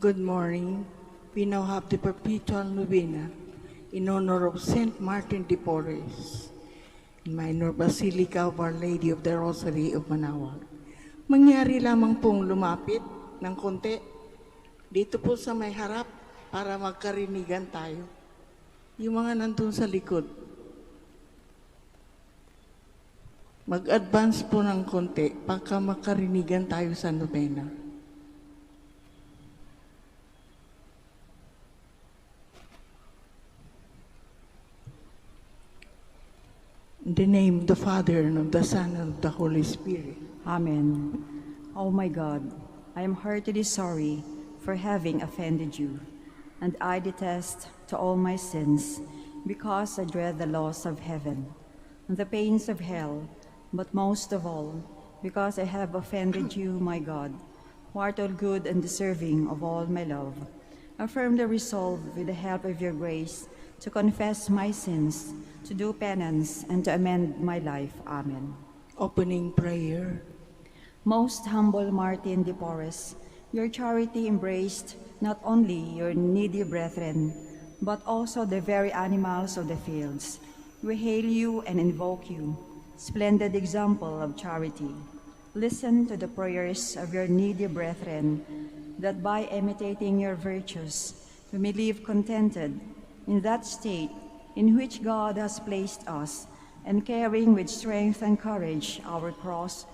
Good morning. We now have the perpetual novena in honor of Saint Martin de Porres, in Minor Basilica of Our Lady of the Rosary of Manaoag. Mangyari lamang pong lumapit ng konti dito po sa may harap para magkarinigan tayo. Yung mga nandun sa likod, mag-advance po ng konti pagka makarinigan tayo sa novena. In the name of the Father, and of the Son, and of the Holy Spirit. Amen. Oh my God, I am heartily sorry for having offended you, and I detest to all my sins, because I dread the loss of heaven and the pains of hell, but most of all, because I have offended you, my God, who art all good and deserving of all my love. I firmly resolve, with the help of your grace, to confess my sins, to do penance, and to amend my life. Amen. Opening prayer. Most humble Martin de Porres, your charity embraced not only your needy brethren, but also the very animals of the fields. We hail you and invoke you, splendid example of charity. Listen to the prayers of your needy brethren, that by imitating your virtues, we may live contented in that state in which God has placed us, and carrying with strength and courage our cross,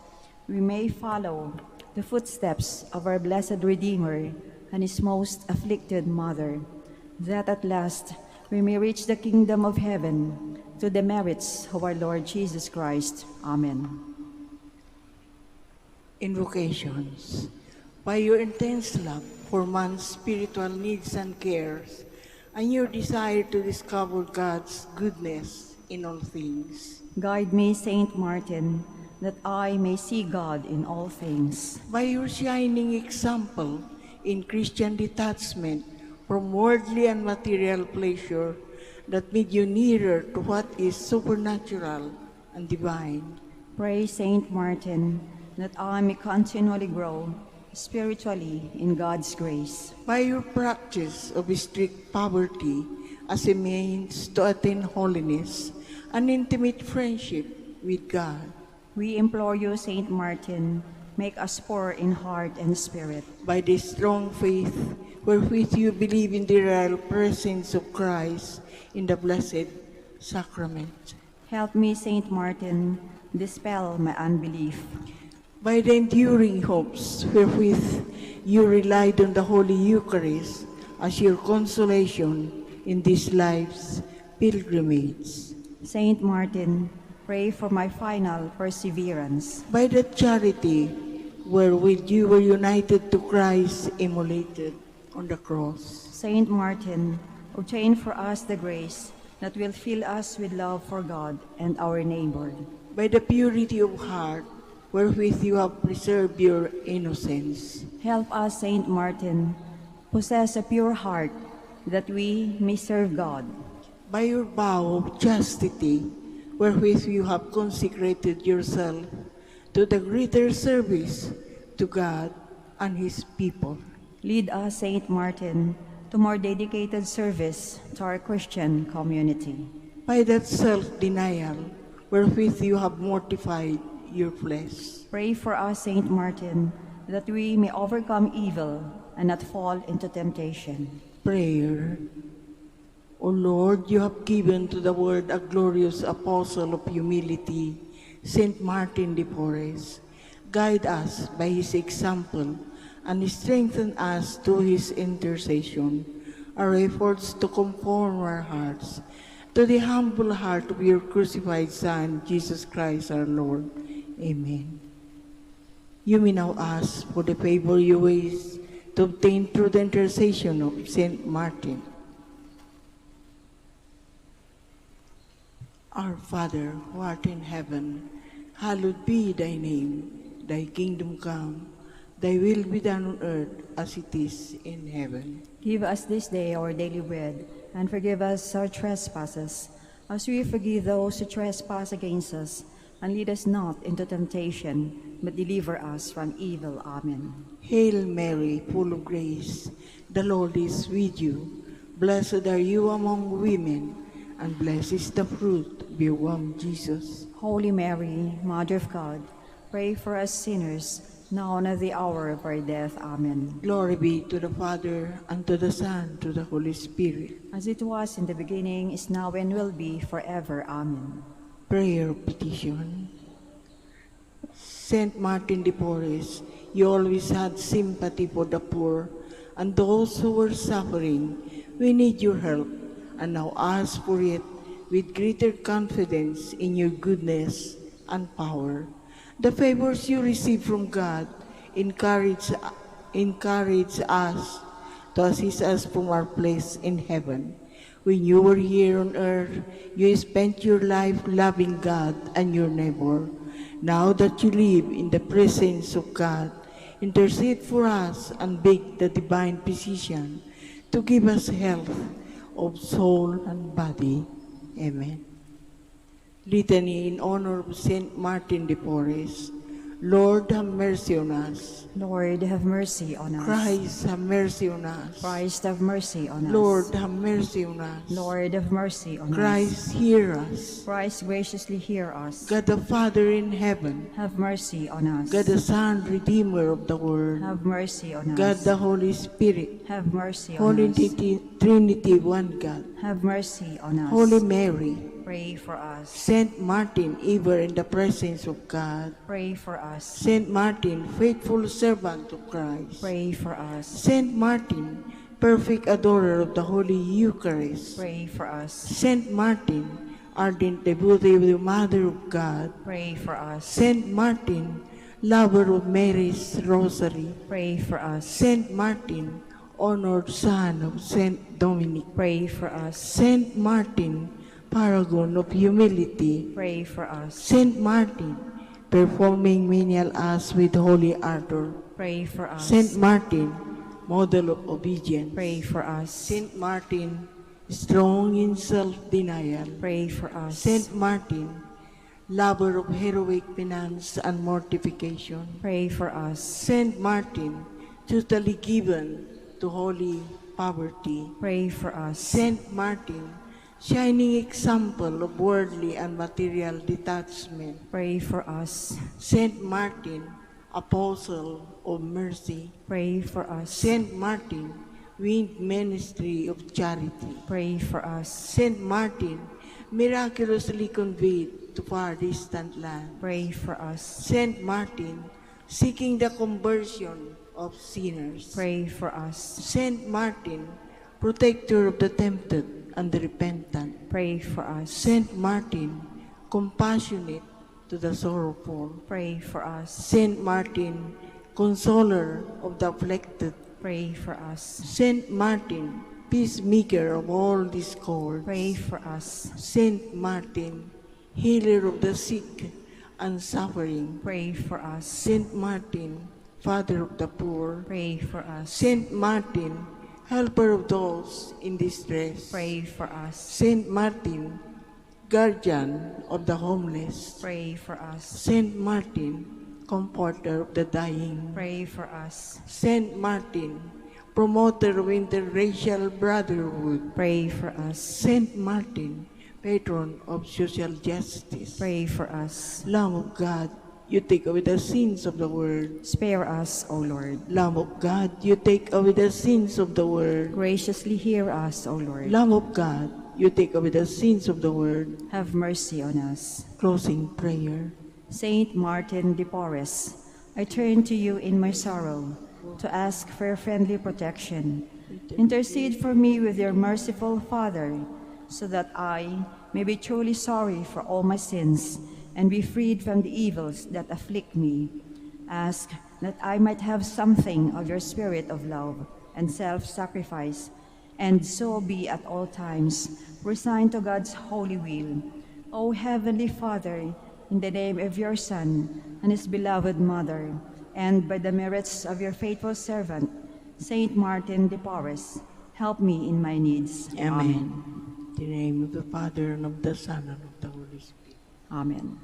we may follow the footsteps of our blessed Redeemer and his most afflicted mother, that at last we may reach the kingdom of heaven to the merits of our Lord Jesus Christ. Amen. Invocations. By your intense love for man's spiritual needs and cares, and your desire to discover God's goodness in all things, guide me, Saint Martin, that I may see God in all things. by your shining example in Christian detachment from worldly and material pleasure that made you nearer to what is supernatural and divine, Pray, Saint Martin, that I may continually grow spiritually in God's grace. by your practice of strict poverty as a means to attain holiness and intimate friendship with God, We implore you, Saint Martin, make us poor in heart and spirit. by the strong faith wherewith you believe in the real presence of Christ in the Blessed Sacrament, Help me, Saint Martin, dispel my unbelief. by the enduring hopes wherewith you relied on the Holy Eucharist as your consolation in this life's pilgrimage, Saint Martin, pray for my final perseverance. by the charity wherewith you were united to Christ immolated on the cross, Saint Martin, obtain for us the grace that will fill us with love for God and our neighbor. by the purity of heart wherewith you have preserved your innocence, Help us, Saint Martin, possess a pure heart, that we may serve God. by your vow of chastity wherewith you have consecrated yourself to the greater service to God and his people, Lead us, Saint Martin, to more dedicated service to our Christian community. by that self-denial wherewith you have mortified your flesh, Pray for us, Saint Martin, that we may overcome evil and not fall into temptation. prayer. O Lord, you have given to the world a glorious apostle of humility, Saint Martin de Porres. Guide us by his example and strengthen us through his intercession. Our efforts to conform our hearts to the humble heart of your crucified Son, Jesus Christ our Lord. Amen. You may now ask for the favor you wish to obtain through the intercession of Saint Martin. Our Father, who art in heaven, hallowed be thy name. Thy kingdom come, thy will be done on earth as it is in heaven. Give us this day our daily bread, and forgive us our trespasses, as we forgive those who trespass against us. and lead us not into temptation, but deliver us from evil. Amen. Hail Mary, full of grace, the Lord is with you. Blessed are you among women, and blessed is the fruit of your womb, Jesus. Holy Mary, Mother of God, pray for us sinners, now and at the hour of our death. Amen. Glory be to the Father, and to the Son, to the Holy Spirit. As it was in the beginning, is now, and will be forever. Amen. Prayer of Petition. Saint Martin de Porres, you always had sympathy for the poor and those who were suffering. We need your help, and now ask for it with greater confidence in your goodness and power. The favors you receive from God encourage us to assist us from our place in heaven. When you were here on earth, you spent your life loving God and your neighbor. Now that you live in the presence of God, intercede for us and beg the divine physician to give us health of soul and body. Amen. Litany in honor of Saint Martin de Porres. Lord, have mercy on us. Lord, have mercy on us. Christ, have mercy on us. Christ, have mercy on us. Lord, have mercy on us. Lord, have mercy on us. Christ, hear us. Christ, graciously hear us. God the Father in heaven, Have mercy on us. God the Son, Redeemer of the world, Have mercy on us. God the Holy Spirit, Have mercy on Holy us. Trinity, one God, Have mercy on us. Holy Mary, Pray for us. Saint Martin, ever in the presence of God, Pray for us. Saint Martin, faithful servant of Christ, Pray for us. Saint Martin, perfect adorer of the Holy Eucharist, Pray for us. Saint Martin, ardent devotee of the Mother of God, Pray for us. Saint Martin, lover of Mary's Rosary, Pray for us. Saint Martin, honored son of Saint Dominic, Pray for us. Saint Martin, paragon of humility, Pray for us. Saint Martin, performing menial acts with holy ardor, Pray for us. Saint Martin, model of obedience, Pray for us. Saint Martin, strong in self-denial, Pray for us. Saint Martin, lover of heroic penance and mortification, Pray for us. Saint Martin, totally given to holy poverty, Pray for us. Saint Martin, shining example of worldly and material detachment, Pray for us. Saint Martin, apostle of mercy, Pray for us. Saint Martin, winged ministry of charity, Pray for us. Saint Martin, miraculously conveyed to far distant land, Pray for us. Saint Martin, seeking the conversion of sinners, Pray for us. Saint Martin, protector of the tempted and the repentant, Pray for us. Saint Martin, compassionate to the sorrowful, Pray for us. Saint Martin, consoler of the afflicted, Pray for us. Saint Martin, peacemaker of all discord, Pray for us. Saint Martin, healer of the sick and suffering, Pray for us. Saint Martin, father of the poor, Pray for us. Saint Martin, helper of those in distress, Pray for us. Saint Martin, guardian of the homeless, Pray for us. Saint Martin, comforter of the dying, Pray for us. Saint Martin, promoter of interracial brotherhood, Pray for us. Saint Martin, patron of social justice. Pray for us. Lamb of God, you take away the sins of the world. Spare us, O Lord. Lamb of God, you take away the sins of the world. Graciously hear us, O Lord. Lamb of God, you take away the sins of the world. Have mercy on us. Closing prayer. Saint Martin de Porres, I turn to you in my sorrow to ask for your friendly protection. Intercede for me with your merciful Father, so that I may be truly sorry for all my sins and be freed from the evils that afflict me. Ask that I might have something of your spirit of love and self-sacrifice, and so be at all times resigned to God's holy will. O Heavenly Father, in the name of your Son and his beloved Mother, and by the merits of your faithful servant, Saint Martin de Porres, help me in my needs. Amen. In the name of the Father, and of the Son, and of the Holy Spirit. Amen.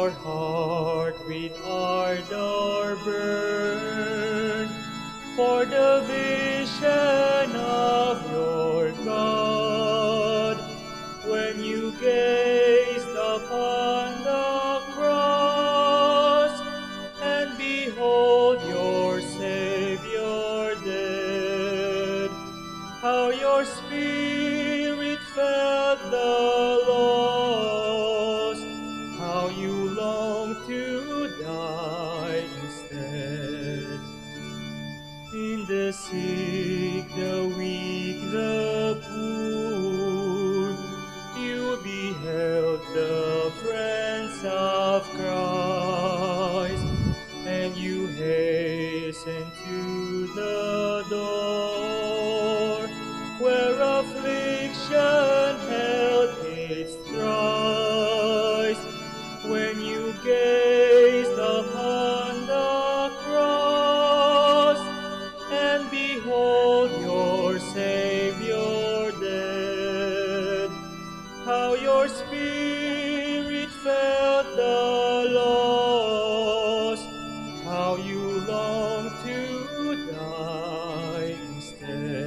your heart with ardor burn for the vision of your God. When you gazed upon the cross and behold your Savior dead, how your spirit felt the loss, how you longed to die instead. In the sick, the weak, the poor, you beheld the friends of Christ, and you hastened to the door where affliction held its thrice. When you gazed upon the cross and behold your Savior dead, how your spirit felt the loss, how you longed to die instead.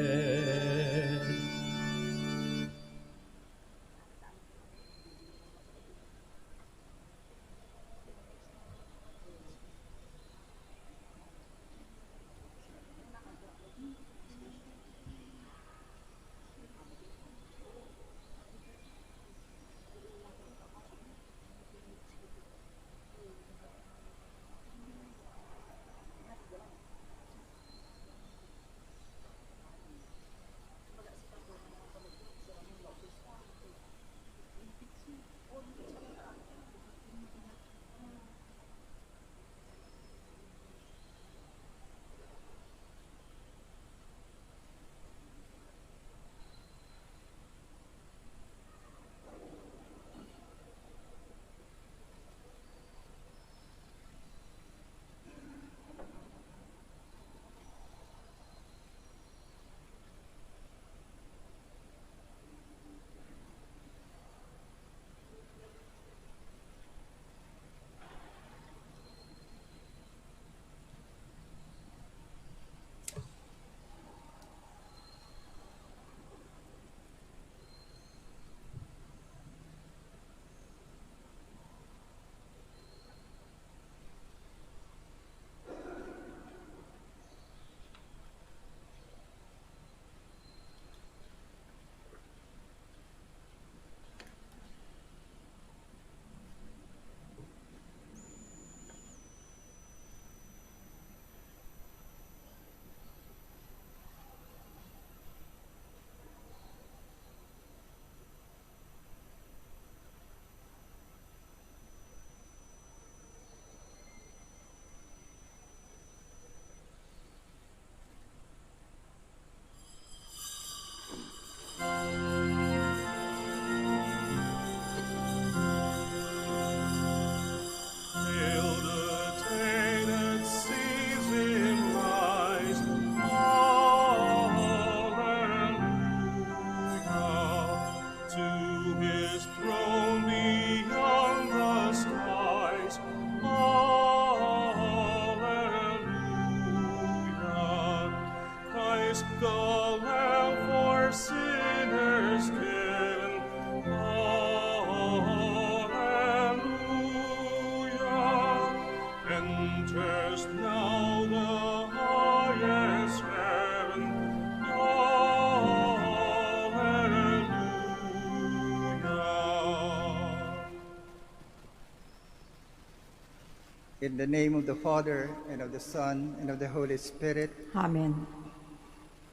In the name of the Father, and of the Son, and of the Holy Spirit. Amen.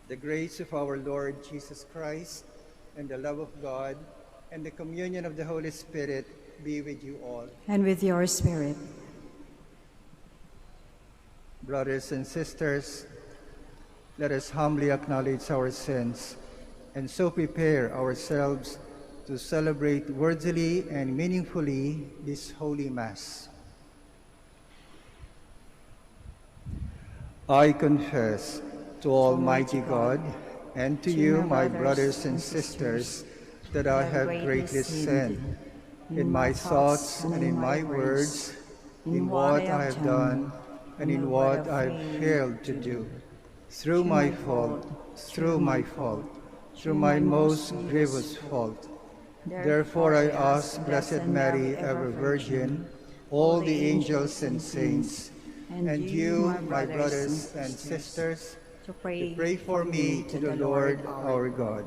The grace of our Lord Jesus Christ, and the love of God, and the communion of the Holy Spirit be with you all. And with your spirit. Brothers and sisters, let us humbly acknowledge our sins, and so prepare ourselves to celebrate worthily and meaningfully this Holy Mass. I confess to Almighty God and to you, my brothers and sisters, that I have greatly sinned in my thoughts and in my words, in what I have done and in what I have failed to do, through my fault, through my most grievous fault. Therefore I ask Blessed Mary, ever Virgin, all the angels and saints, and you, my brothers and sisters, to pray for me to the Lord our God.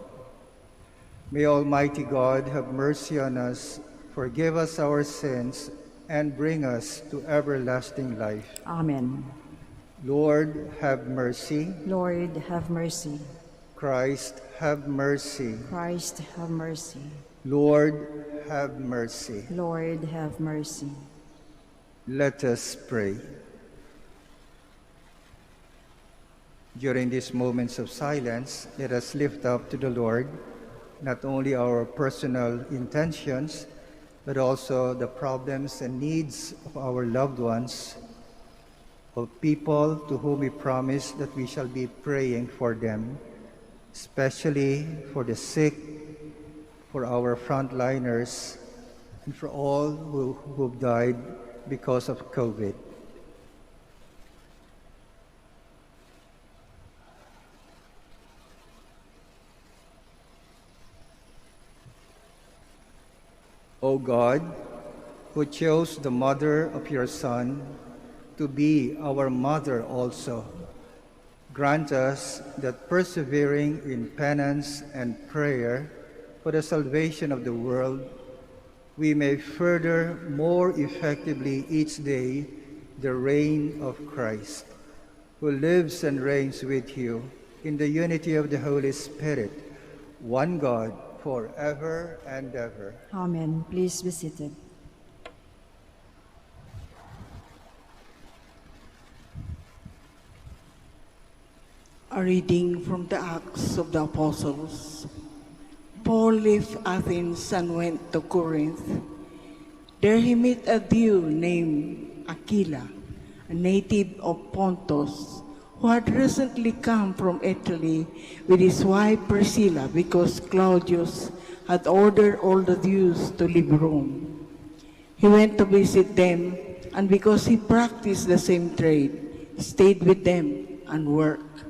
May Almighty God have mercy on us, forgive us our sins, and bring us to everlasting life. Amen. Lord, have mercy. Lord, have mercy. Christ, have mercy. Christ, have mercy. Lord, have mercy. Lord, have mercy. Let us pray. During these moments of silence, let us lift up to the Lord not only our personal intentions, but also the problems and needs of our loved ones, of people to whom we promise that we shall be praying for them, especially for the sick, for our frontliners, and for all who've died because of COVID. O God, who chose the mother of your Son to be our mother also, grant us that, persevering in penance and prayer for the salvation of the world, we may further more effectively each day the reign of Christ, who lives and reigns with you in the unity of the Holy Spirit, one God, forever and ever. Amen. Please be seated. A reading from the Acts of the Apostles. Paul left Athens and went to Corinth. There he met a Jew named Aquila, a native of Pontus, who had recently come from Italy with his wife Priscilla because Claudius had ordered all the Jews to leave Rome. He went to visit them, and because he practiced the same trade, stayed with them and worked,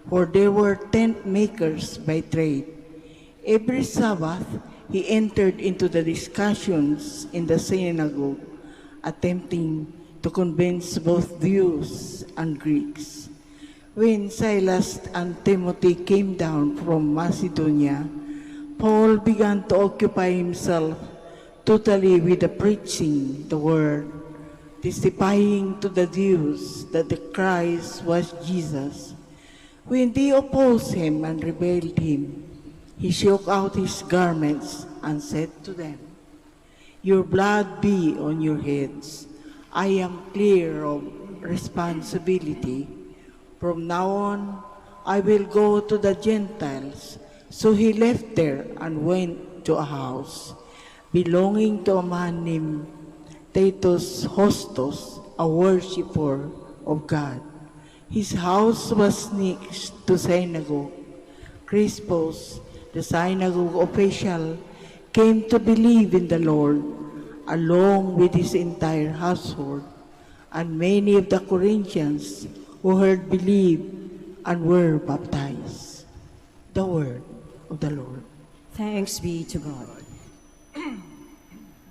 for they were tent makers by trade. Every Sabbath, he entered into the discussions in the synagogue, attempting to convince both Jews and Greeks. When Silas and Timothy came down from Macedonia, Paul began to occupy himself totally with the preaching the word, testifying to the Jews that the Christ was Jesus. When they opposed him and reviled him, he shook out his garments and said to them, "Your blood be on your heads. I am clear of responsibility. From now on, I will go to the Gentiles." So he left there and went to a house belonging to a man named Titus Hostos, a worshipper of God. His house was next to synagogue. Crispus, the synagogue official, came to believe in the Lord, along with his entire household, and many of the Corinthians who heard believed and were baptized. The word of the Lord. Thanks be to God.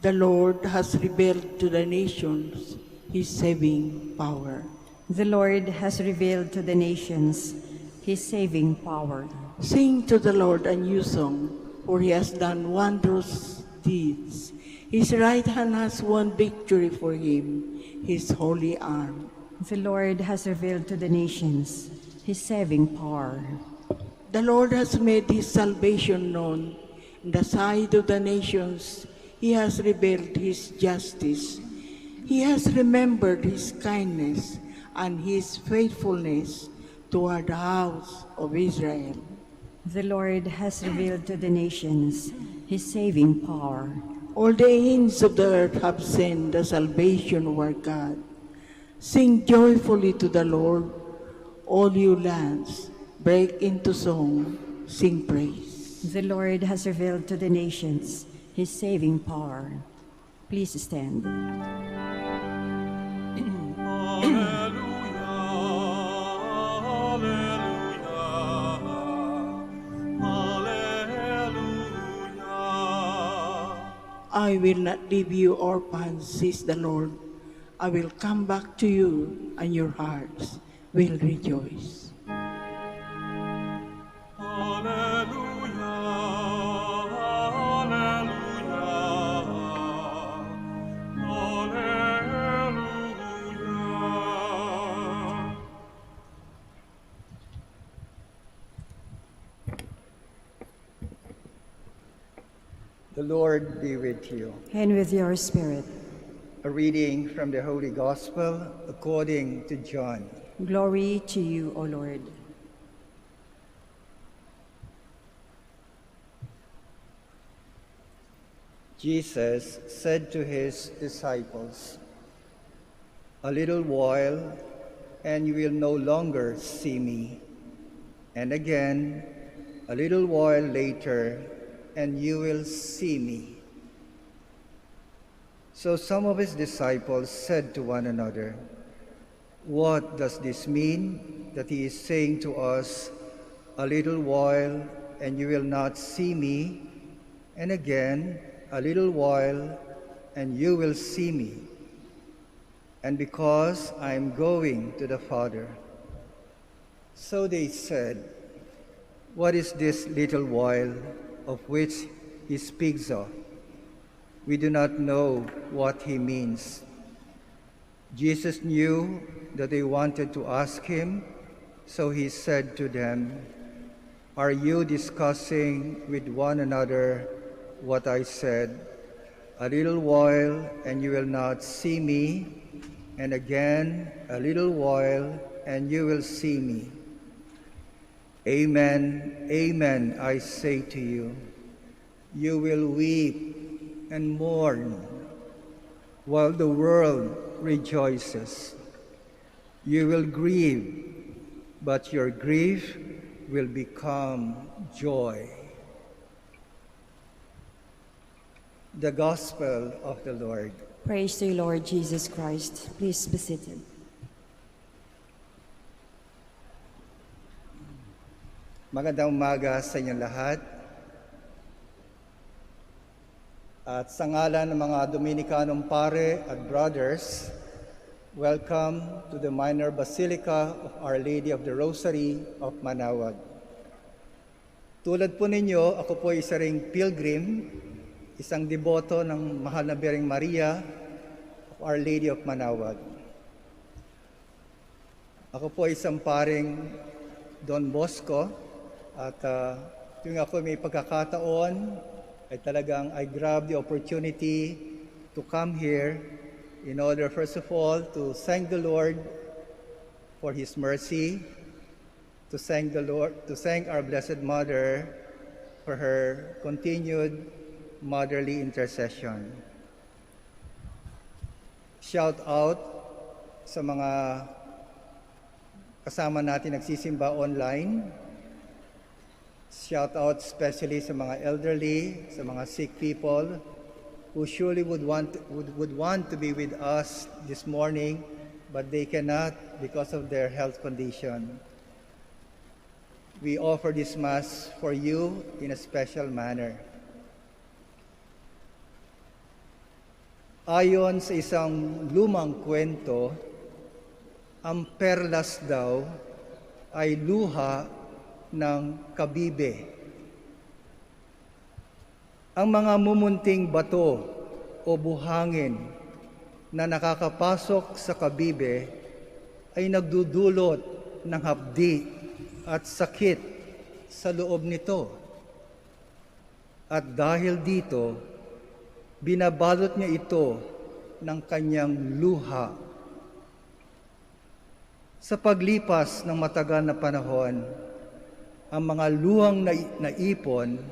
The Lord has revealed to the nations his saving power. The Lord has revealed to the nations his saving power. Sing to the Lord a new song, for he has done wondrous deeds. His right hand has won victory for him, his holy arm. The Lord has revealed to the nations his saving power. The Lord has made his salvation known. In the sight of the nations, he has revealed his justice. He has remembered his kindness and his faithfulness toward the house of Israel. The Lord has revealed to the nations his saving power. All the ends of the earth have seen the salvation of our God. Sing joyfully to the Lord, all you lands. Break into song, sing praise. The Lord has revealed to the nations his saving power. Please stand. I will not leave you orphans, says the Lord. I will come back to you, and your hearts will rejoice. The Lord be with you. And with your spirit. A reading from the Holy Gospel according to John. Glory to you, O Lord. Jesus said to his disciples, "A little while, and you will no longer see me. And again, a little while later, and you will see me." So some of his disciples said to one another, "What does this mean that he is saying to us, 'A little while, and you will not see me,' and again, 'A little while, and you will see me'? And because I am going to the Father." So they said, "What is this little while of which he speaks of? We do not know what he means." Jesus knew that they wanted to ask him, so he said to them, "Are you discussing with one another what I said? 'A little while, and you will not see me,' and again, 'A little while, and you will see me.' Amen, amen, I say to you, you will weep and mourn while the world rejoices. You will grieve, but your grief will become joy." The Gospel of the Lord. Praise to you, Lord Jesus Christ. Please be seated. Magandang umaga sa inyong lahat. At sa ngalan ng mga Dominicanong pare at brothers, welcome to the Minor Basilica of Our Lady of the Rosary of Manaoag. Tulad po ninyo, ako po isa ring pilgrim, isang deboto ng Mahal na Birheng Maria of Our Lady of Manaoag. Ako po isang paring Don Bosco at tuwing ako may pagkakataon ay talagang I grab the opportunity to come here in order first of all to thank the Lord for His mercy, to thank our Blessed Mother for her continued motherly intercession. Shout out sa mga kasama natin nagsisimba online. Shout out especially sa mga elderly, sa mga sick people who surely would want to be with us this morning, but they cannot because of their health condition. We offer this Mass for you in a special manner. Ayon sa isang lumang kwento, ang perlas daw ay luha ng kabibe. Ang mga mumunting bato o buhangin na nakakapasok sa kabibe ay nagdudulot ng hapdi at sakit sa loob nito. At dahil dito, binabalot niya ito ng kanyang luha. Sa paglipas ng matagal na panahon, ang mga luhang naipon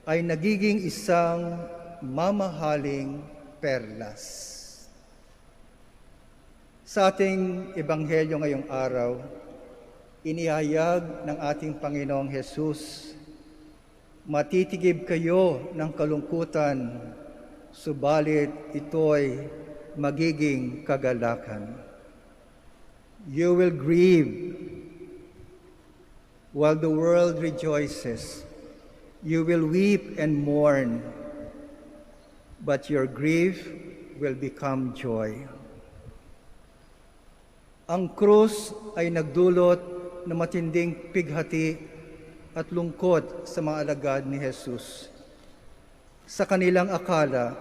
ay nagiging isang mamahaling perlas. Sa ating ebanghelyo ngayong araw, inihayag ng ating Panginoong Hesus, "Matitigib kayo ng kalungkutan subalit ito'y magiging kagalakan. You will grieve while the world rejoices. You will weep and mourn, but your grief will become joy. Ang krus ay nagdulot ng matinding pighati at lungkot sa mga alagad ni Jesus. Sa kanilang akala,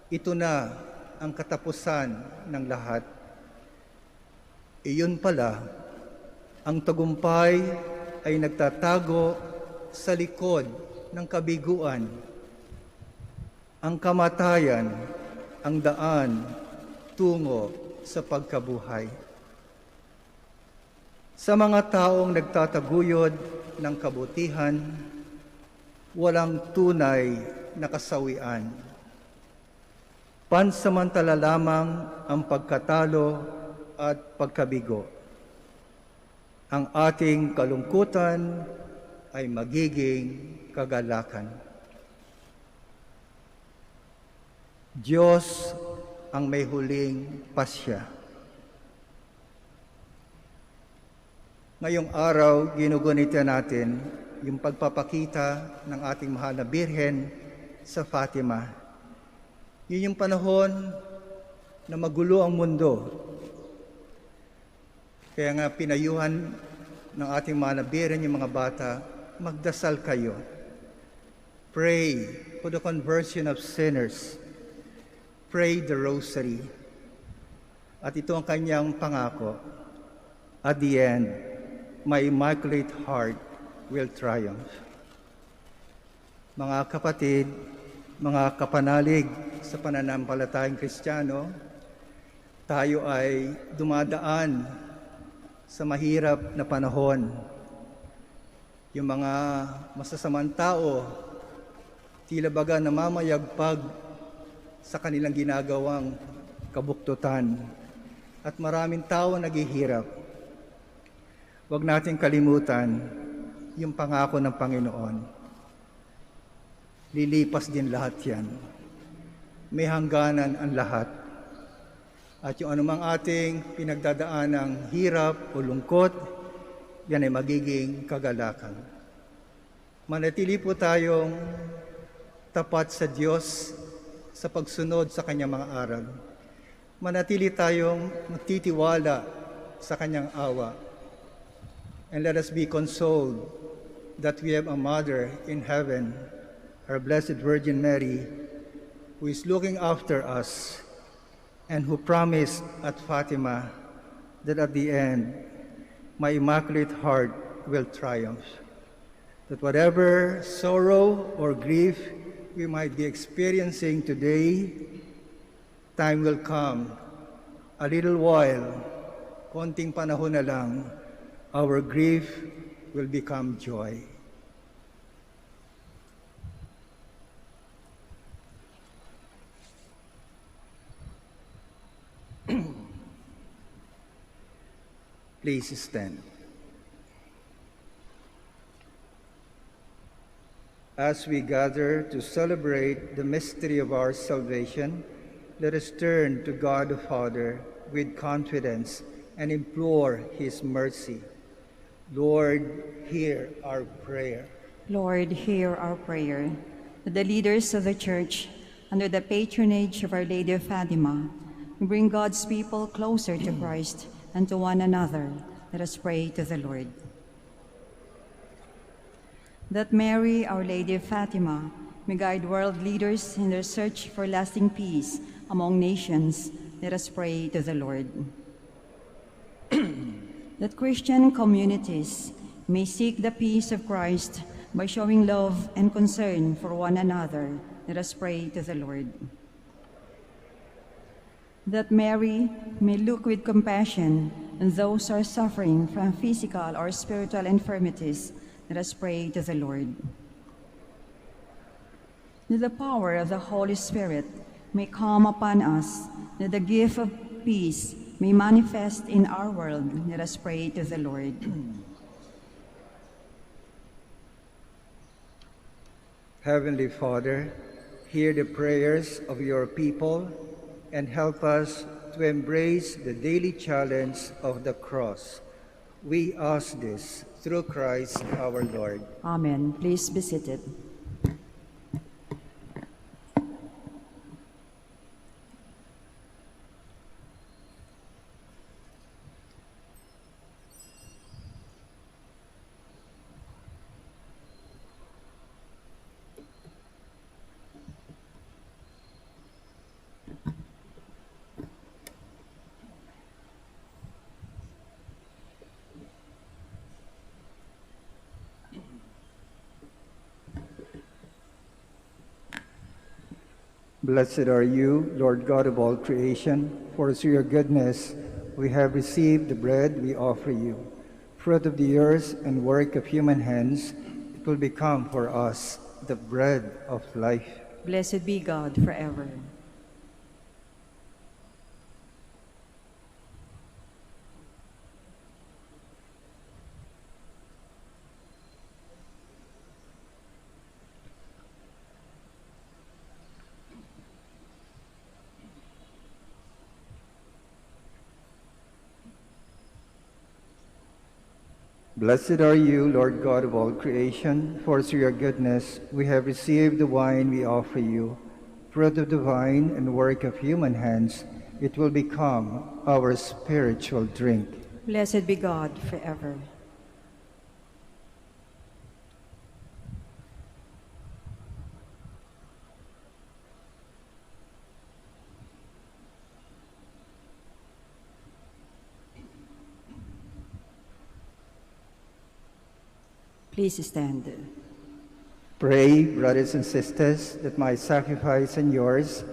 ito na ang katapusan ng lahat. Iyon pala, ang tagumpay ay nagtatago sa likod ng kabiguan. Ang kamatayan, ang daan tungo sa pagkabuhay. Sa mga taong nagtataguyod ng kabutihan, walang tunay na kasawian. Pansamantala lamang ang pagkatalo at pagkabigo. Ang ating kalungkutan ay magiging kagalakan. Diyos ang may huling pasya. Ngayong araw, ginugunita natin yung pagpapakita ng ating mahal na Birhen sa Fatima. Yun yung panahon na magulo ang mundo. Kaya nga pinayuhan ng ating mahal na Birhen yung mga bata, magdasal kayo. Pray for the conversion of sinners. Pray the rosary. At ito ang kanyang pangako. At the end, my immaculate heart will triumph. Mga kapatid, mga kapanalig sa pananampalatayang Kristiyano, tayo ay dumadaan sa mahirap na panahon. Yung mga masasamang tao, tila baga namamayagpag sa kanilang ginagawang kabuktutan at maraming tao naghihirap. Huwag nating kalimutan yung pangako ng Panginoon. Lilipas din lahat yan. May hangganan ang lahat. At yung anumang ating pinagdadaan ng hirap o lungkot, yan ay magiging kagalakan. Manatili po tayong tapat sa Diyos sa pagsunod sa Kanyang mga aral. Manatili tayong magtitiwala sa Kanyang awa. And let us be consoled that we have a Mother in heaven, our Blessed Virgin Mary, who is looking after us and who promised at Fatima that at the end, my Immaculate Heart will triumph. That whatever sorrow or grief we might be experiencing today, time will come, a little while, konting panahon na lang, our grief will become joy. Please stand. As we gather to celebrate the mystery of our salvation, let us turn to God the Father with confidence and implore His mercy. Lord, hear our prayer. Lord, hear our prayer. To the leaders of the Church, under the patronage of Our Lady of Fatima, we bring God's people closer to Christ and to one another. Let us pray to the Lord. That Mary, Our Lady of Fatima, may guide world leaders in their search for lasting peace among nations. Let us pray to the Lord. That Christian communities may seek the peace of Christ by showing love and concern for one another. Let us pray to the Lord. That Mary may look with compassion on those who are suffering from physical or spiritual infirmities. Let us pray to the Lord. That the power of the Holy Spirit may come upon us, that the gift of peace may manifest in our world. Let us pray to the Lord. Heavenly Father, Hear the prayers of your people and help us to embrace the daily challenge of the cross. We ask this through Christ our Lord. Amen. Please be seated. Blessed are you, Lord God of all creation, for through your goodness we have received the bread we offer you. Fruit of the earth and work of human hands, it will become for us the bread of life. Blessed be God forever. Blessed are you, Lord God of all creation, for through your goodness we have received the wine we offer you. Fruit of the vine and work of human hands, it will become our spiritual drink. Blessed be God forever. Please stand. Pray, brothers and sisters, that my sacrifice and yours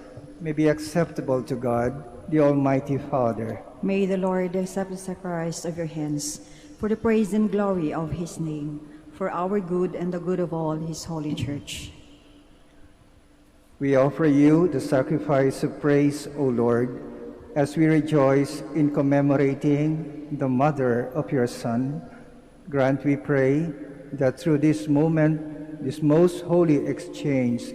may be acceptable to God, the Almighty Father. May the Lord accept the sacrifice of your hands for the praise and glory of his name, for our good and the good of all his holy church. We offer you the sacrifice of praise, O Lord, as we rejoice in commemorating the mother of your Son. Grant, we pray, that through this moment, this most holy exchange,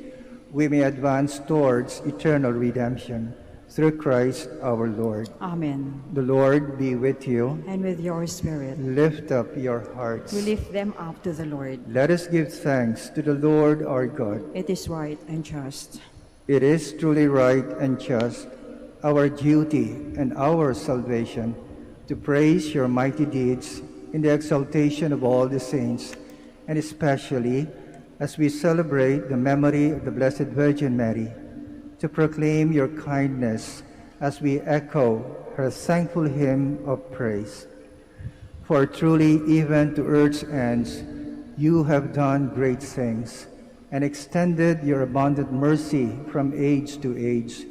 we may advance towards eternal redemption. Through Christ our Lord. Amen. The Lord be with you. And with your spirit. Lift up your hearts. We lift them up to the Lord. Let us give thanks to the Lord our God. It is right and just. It is truly right and just, our duty and our salvation, to praise your mighty deeds in the exaltation of all the saints, and especially as we celebrate the memory of the Blessed Virgin Mary, to proclaim your kindness as we echo her thankful hymn of praise. For truly, even to earth's ends, you have done great things and extended your abundant mercy from age to age.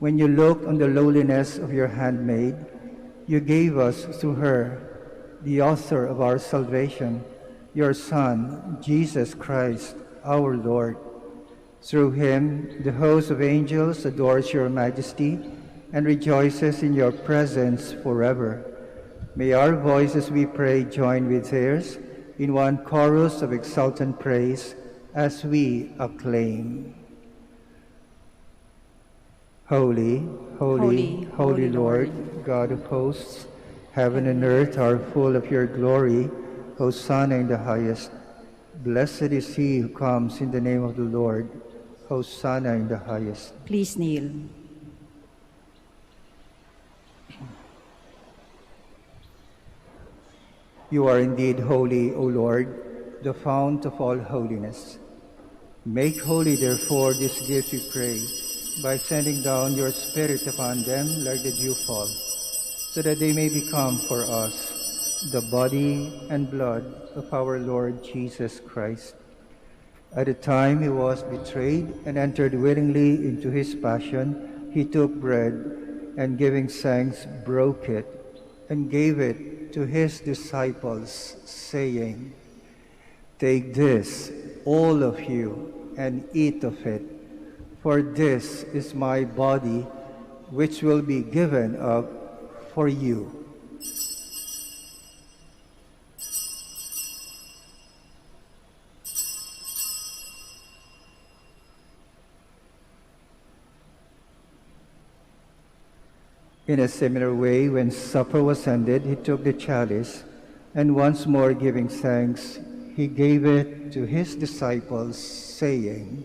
When you looked on the lowliness of your handmaid, you gave us through her, the author of our salvation, your Son, Jesus Christ, our Lord. Through him, the host of angels adores your majesty and rejoices in your presence forever. May our voices, we pray, join with theirs in one chorus of exultant praise as we acclaim. Holy, holy, holy Lord, God of hosts, heaven and earth are full of your glory. Hosanna in the highest. Blessed is he who comes in the name of the Lord. Hosanna in the highest. Please kneel. You are indeed holy, O Lord, the fount of all holiness. Make holy, therefore, this gift, we pray, by sending down your Spirit upon them like the dewfall, so that they may become for us the body and blood of our Lord Jesus Christ. At the time he was betrayed and entered willingly into his passion, he took bread and giving thanks broke it and gave it to his disciples, saying, "Take this, all of you, and eat of it, for this is my body, which will be given up for you." In a similar way, when supper was ended, he took the chalice, and once more giving thanks, he gave it to his disciples, saying,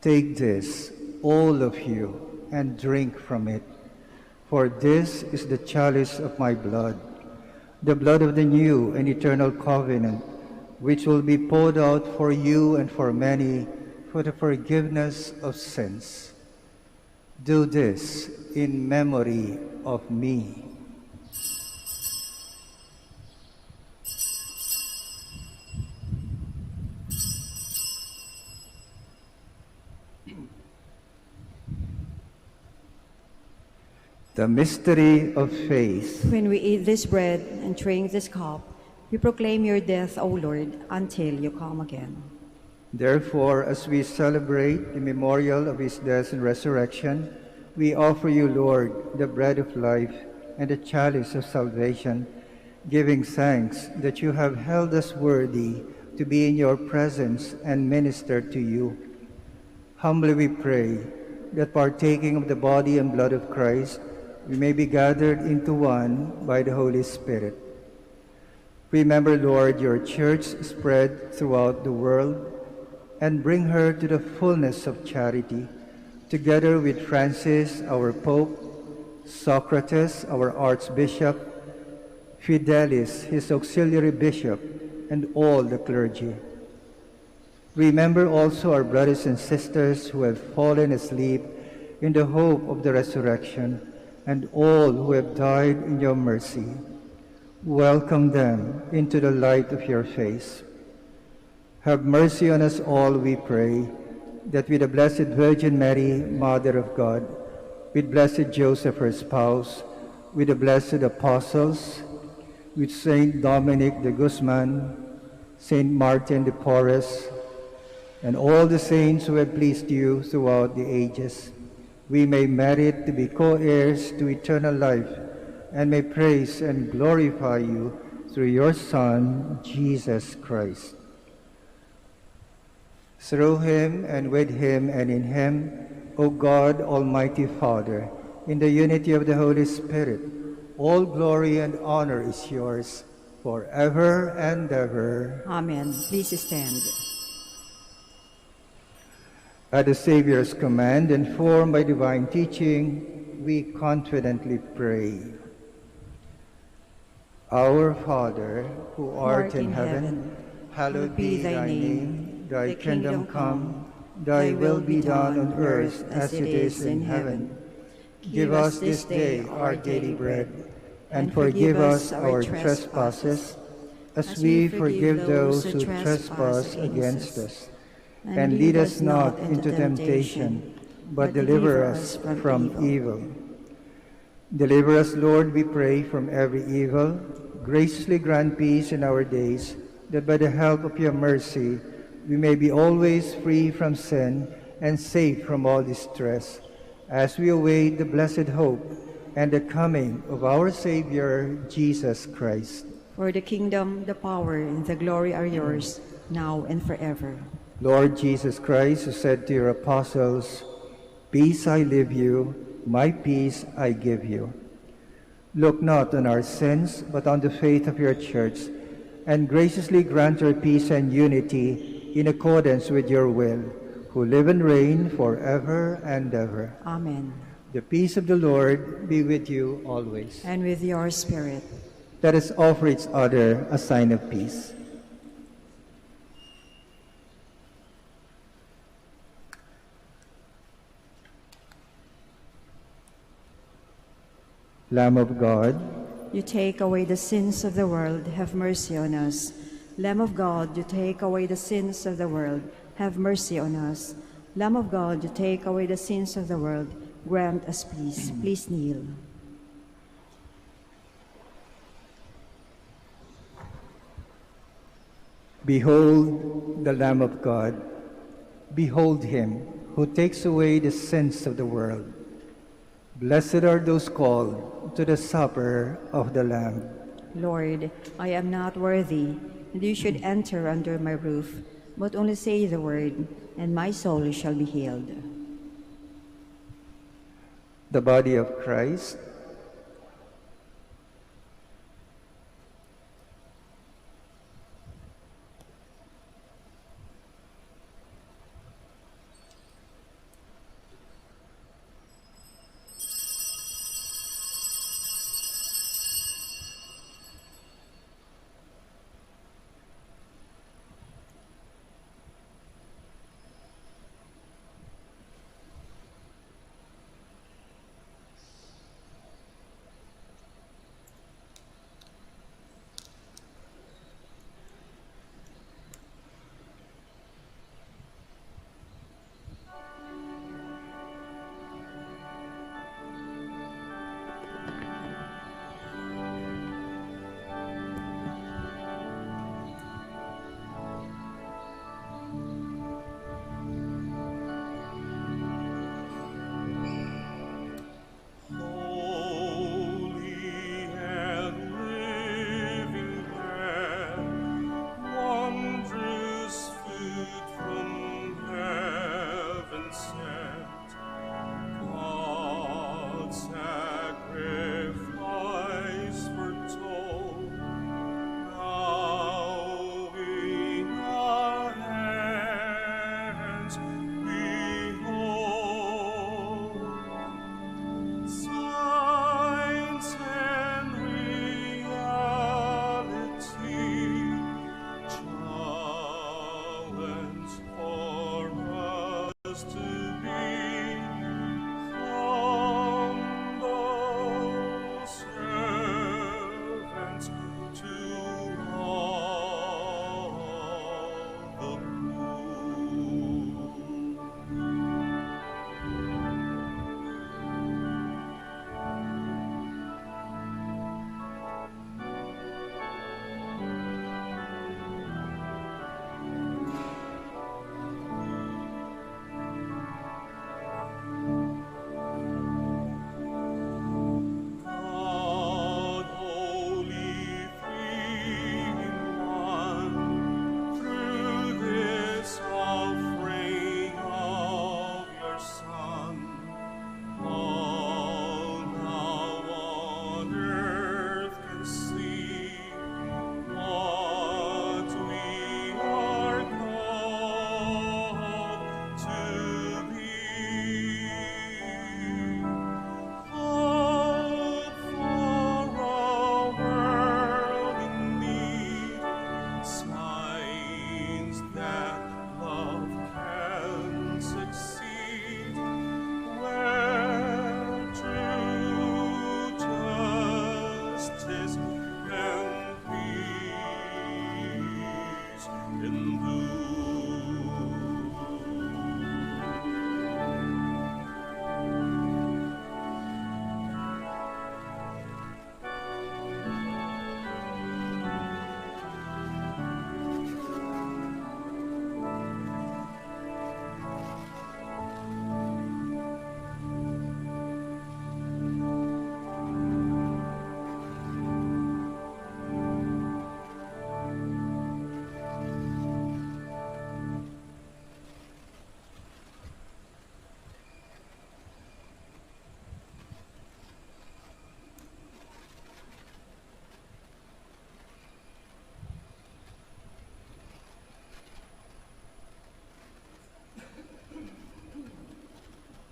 "Take this, all of you, and drink from it, for this is the chalice of my blood, the blood of the new and eternal covenant, which will be poured out for you and for many for the forgiveness of sins. Do this in memory of me." The mystery of faith. When we eat this bread and drink this cup, we proclaim your death, O Lord, until you come again. Therefore, as we celebrate the memorial of his death and resurrection, we offer you, Lord, the bread of life and the chalice of salvation, giving thanks that you have held us worthy to be in your presence and minister to you. Humbly we pray that, partaking of the body and blood of Christ, we may be gathered into one by the Holy Spirit. Remember, Lord, your church spread throughout the world, and bring her to the fullness of charity, together with Francis, our Pope, Socrates, our Archbishop, Fidelis, his auxiliary bishop, and all the clergy. Remember also our brothers and sisters who have fallen asleep in the hope of the resurrection, and all who have died in your mercy. Welcome them into the light of your face. Have mercy on us all, we pray, that with the Blessed Virgin Mary, Mother of God, with Blessed Joseph, her spouse, with the blessed apostles, with Saint Dominic de Guzman, Saint Martin de Porres, and all the saints who have pleased you throughout the ages, we may merit to be co-heirs to eternal life, and may praise and glorify you through your Son, Jesus Christ. Through him, and with him, and in him, O God, Almighty Father, in the unity of the Holy Spirit, all glory and honor is yours forever and ever. Amen. Please stand. At the Savior's command, informed by divine teaching, we confidently pray. Our Father, who art in heaven, hallowed be thy name. Thy kingdom come, thy will be done on earth as it is in heaven. Give us this day our daily bread, and forgive us our trespasses, as we forgive those who trespass against us. And lead us not into temptation, but deliver us from evil. Deliver us, Lord, we pray, from every evil. Graciously grant peace in our days, that by the help of your mercy we may be always free from sin and safe from all distress, as we await the blessed hope and the coming of our Savior, Jesus Christ. For the kingdom, the power, and the glory are yours, now and forever. Lord Jesus Christ, who said to your apostles, "Peace I leave you, my peace I give you," look not on our sins, but on the faith of your church, and graciously grant her peace and unity in accordance with your will, who live and reign forever and ever. Amen. The peace of the Lord be with you always. And with your spirit. Let us offer each other a sign of peace. Lamb of God, You take away the sins of the world, have mercy on us. Lamb of God, you take away the sins of the world, have mercy on us. Lamb of God, you take away the sins of the world, grant us peace. Please kneel. behold the Lamb of God. Behold him who takes away the sins of the world. Blessed are those called to the supper of the Lamb. Lord, I am not worthy that you should enter under my roof, but only say the word, and my soul shall be healed. the body of Christ.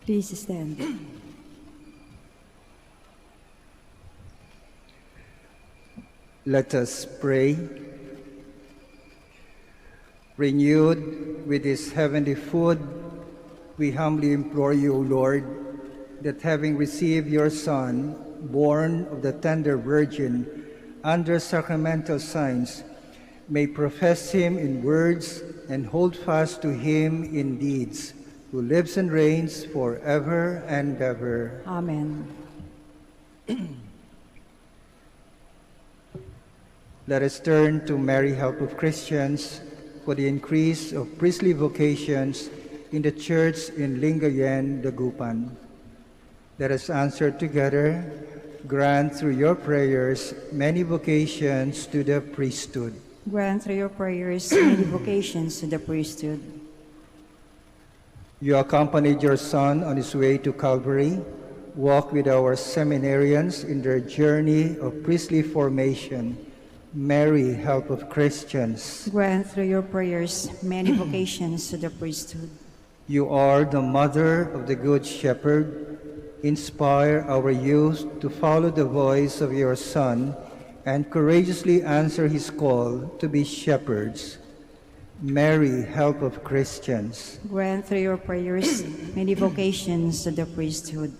Please stand. Let us pray. Renewed with this heavenly food, we humbly implore you, O Lord, that having received your Son, born of the tender Virgin, under sacramental signs, may profess him in words and hold fast to him in deeds, who lives and reigns forever and ever. Amen. Let us turn to Mary, Help of Christians, for the increase of priestly vocations in the Church in Lingayen, Dagupan. Let us answer together, grant through your prayers many vocations to the priesthood. Grant through your prayers many vocations to the priesthood. You accompanied your Son on his way to Calvary. Walk with our seminarians in their journey of priestly formation. Mary, help of Christians. Grant through your prayers many vocations to the priesthood. You are the mother of the Good Shepherd. Inspire our youth to follow the voice of your Son and courageously answer his call to be shepherds. Mary, help of Christians. Grant through your prayers many vocations to the priesthood.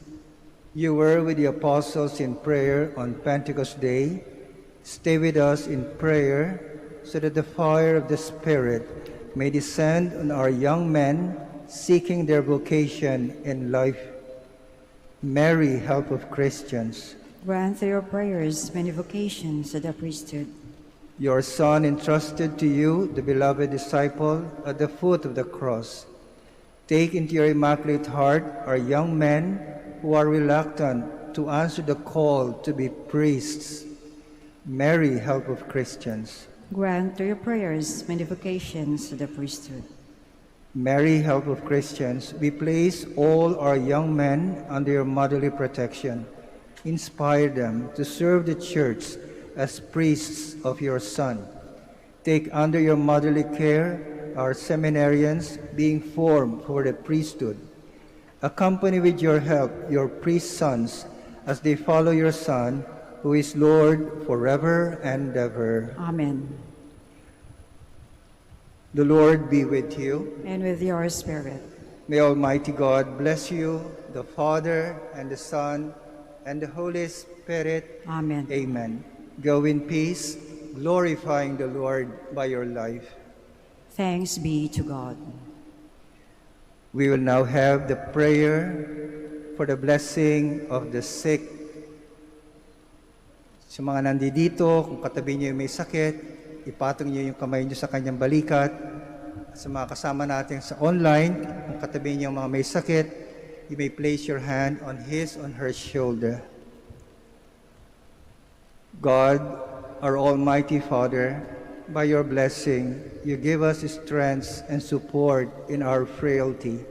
You were with the apostles in prayer on Pentecost Day. Stay with us in prayer so that the fire of the Spirit may descend on our young men seeking their vocation in life. Mary, help of Christians. Grant through your prayers many vocations to the priesthood. Your Son entrusted to you the beloved disciple at the foot of the cross. Take into your immaculate heart our young men who are reluctant to answer the call to be priests. Mary, help of Christians. Grant through your prayers many vocations to the priesthood. Mary, help of Christians, we place all our young men under your motherly protection. Inspire them to serve the Church as priests of your Son. Take under your motherly care our seminarians being formed for the priesthood. Accompany with your help your priest sons as they follow your Son, who is Lord forever and ever. Amen. The Lord be with you. And with your spirit. May Almighty God bless you, the Father, and the Son, and the Holy Spirit. Amen. Amen. Go in peace, glorifying the Lord by your life. Thanks be to God. We will now have the prayer for the blessing of the sick. Sa mga nandito, kung katabi niyo may sakit, ipatong niyo yung kamay niyo sa kanyang balikat. Sa mga kasama natin sa online, kung katabi niyo mga may sakit, you may place your hand on his, on her shoulder. God, our Almighty Father, by your blessing, you give us strength and support in our frailty.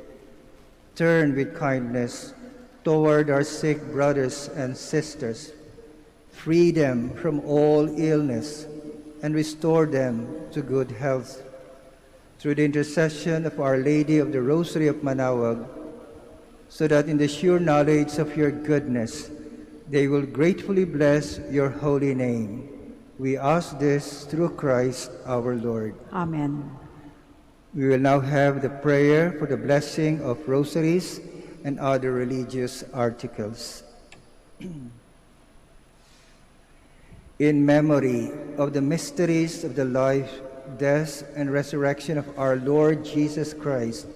Turn with kindness toward our sick brothers and sisters. Free them from all illness and restore them to good health. Through the intercession of Our Lady of the Rosary of Manaoag, so that in the sure knowledge of your goodness, they will gratefully bless your holy name. We ask this through Christ our Lord. Amen. We will now have the prayer for the blessing of rosaries and other religious articles. In memory of the mysteries of the life, death, and resurrection of our Lord Jesus Christ,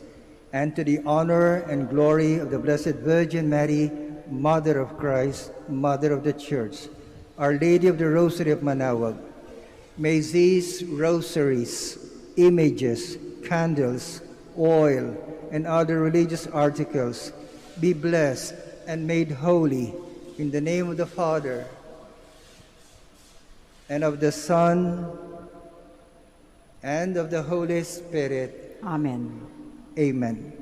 and to the honor and glory of the Blessed Virgin Mary, Mother of Christ, Mother of the Church, Our Lady of the Rosary of Manaoag, may these rosaries, images, candles, oil, and other religious articles be blessed and made holy in the name of the Father, and of the Son, and of the Holy Spirit. Amen. Amen.